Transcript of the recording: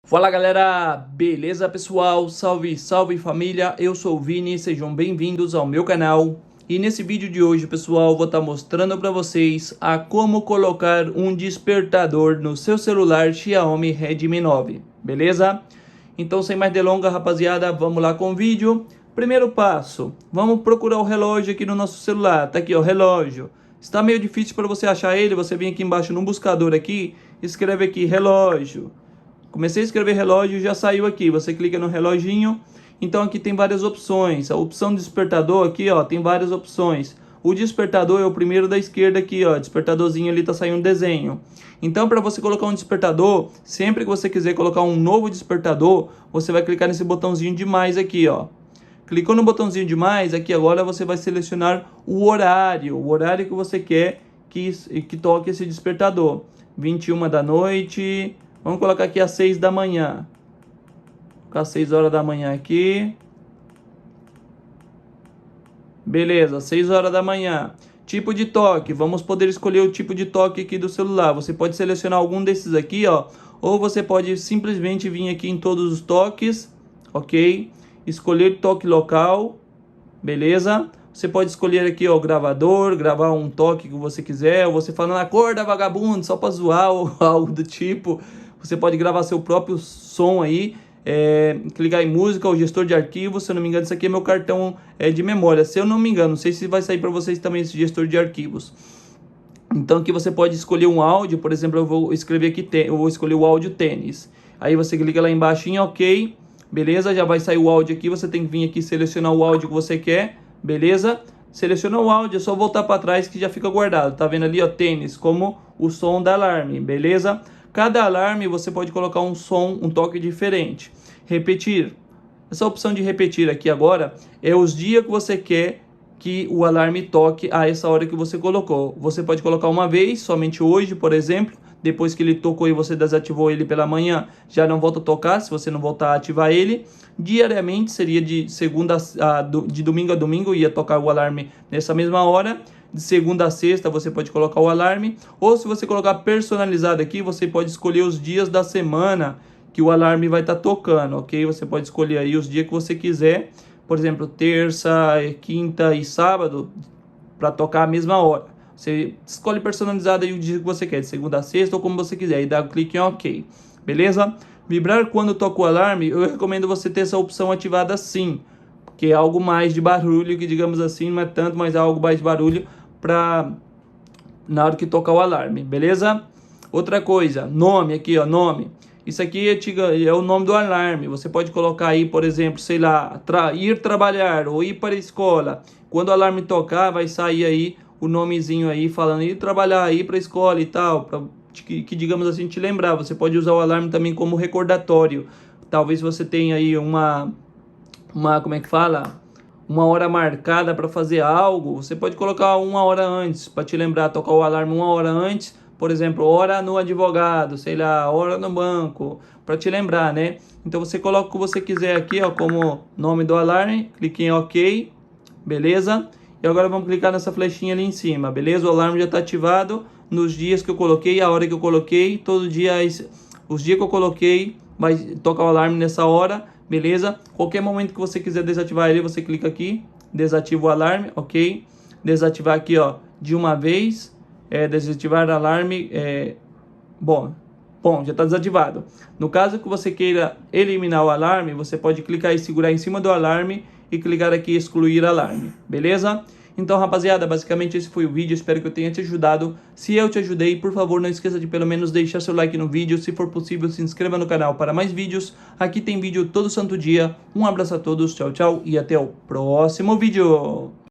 Fala galera, beleza pessoal? Salve, salve família, eu sou o Vini, sejam bem-vindos ao meu canal. E nesse vídeo de hoje, pessoal, vou estar mostrando para vocês a como colocar um despertador no seu celular Xiaomi Redmi 9, beleza? Então, sem mais delongas, rapaziada, vamos lá com o vídeo. Primeiro passo, vamos procurar o relógio aqui no nosso celular, tá aqui ó, relógio. Está meio difícil para você achar ele, você vem aqui embaixo no buscador aqui, escreve aqui relógio. Comecei a escrever relógio e já saiu aqui. Você clica no reloginho. Então aqui tem várias opções. A opção despertador aqui, ó, tem várias opções. O despertador é o primeiro da esquerda aqui, ó. Despertadorzinho ali tá saindo um desenho. Então para você colocar um despertador, sempre que você quiser colocar um novo despertador, você vai clicar nesse botãozinho de mais aqui, ó. Clicou no botãozinho de mais, aqui agora você vai selecionar o horário que você quer que toque esse despertador. 21 da noite. Vamos colocar aqui às 6 da manhã. Vou colocar às 6 horas da manhã aqui. Beleza, 6 horas da manhã. Tipo de toque. Vamos poder escolher o tipo de toque aqui do celular. Você pode selecionar algum desses aqui, ó. Ou você pode simplesmente vir aqui em todos os toques. Ok? Escolher toque local. Beleza? Você pode escolher aqui, ó, gravador, gravar um toque que você quiser. Ou você falando, acorda vagabundo, só pra zoar ou algo do tipo. Você pode gravar seu próprio som aí, clicar em música ou gestor de arquivos. Se eu não me engano, isso aqui é meu cartão de memória. Se eu não me engano, não sei se vai sair para vocês também esse gestor de arquivos. Então aqui você pode escolher um áudio, por exemplo, eu vou escrever aqui, eu vou escolher o áudio tênis. Aí você clica lá embaixo em OK, beleza? Já vai sair o áudio aqui, você tem que vir aqui selecionar o áudio que você quer, beleza? Seleciona o áudio, é só voltar para trás que já fica guardado. Tá vendo ali, ó, tênis, como o som da alarme, beleza? Cada alarme você pode colocar um som, um toque diferente. Repetir. Essa opção de repetir aqui agora é os dias que você quer que o alarme toque a essa hora que você colocou. Você pode colocar uma vez, somente hoje, por exemplo. Depois que ele tocou e você desativou ele pela manhã, já não volta a tocar, se você não voltar a ativar ele. Diariamente, seria de de domingo a domingo, ia tocar o alarme nessa mesma hora. De segunda a sexta você pode colocar o alarme, ou se você colocar personalizado aqui, você pode escolher os dias da semana que o alarme vai estar tocando, ok? Você pode escolher aí os dias que você quiser, por exemplo, terça, quinta e sábado, para tocar a mesma hora. Você escolhe personalizado aí o dia que você quer, de segunda a sexta ou como você quiser, e dá um clique em OK, beleza? Vibrar quando toca o alarme, eu recomendo você ter essa opção ativada sim, que é algo mais de barulho, que digamos assim, não é tanto, mas é algo mais de barulho para na hora que tocar o alarme, beleza? Outra coisa, nome aqui, ó, nome. Isso aqui é o nome do alarme. Você pode colocar aí, por exemplo, sei lá, ir trabalhar ou ir para a escola. Quando o alarme tocar, vai sair aí o nomezinho aí falando ir trabalhar, ir para a escola e tal, para que digamos assim te lembrar. Você pode usar o alarme também como recordatório. Talvez você tenha aí uma como é que fala? Uma hora marcada para fazer algo, você pode colocar uma hora antes, para te lembrar, tocar o alarme uma hora antes, por exemplo, hora no advogado, sei lá, hora no banco, para te lembrar, né? Então você coloca o que você quiser aqui, ó, como nome do alarme, clique em OK, beleza? E agora vamos clicar nessa flechinha ali em cima, beleza? O alarme já está ativado nos dias que eu coloquei, a hora que eu coloquei, todo dia, os dias que eu coloquei, vai tocar o alarme nessa hora, beleza? Qualquer momento que você quiser desativar ele, você clica aqui, desativa o alarme, ok? Desativar aqui, ó, de uma vez, desativar alarme, bom, já está desativado. No caso que você queira eliminar o alarme, você pode clicar e segurar em cima do alarme e clicar aqui excluir alarme, beleza? Então, rapaziada, basicamente esse foi o vídeo, espero que eu tenha te ajudado. Se eu te ajudei, por favor, não esqueça de pelo menos deixar seu like no vídeo. Se for possível, se inscreva no canal para mais vídeos. Aqui tem vídeo todo santo dia. Um abraço a todos, tchau, tchau e até o próximo vídeo.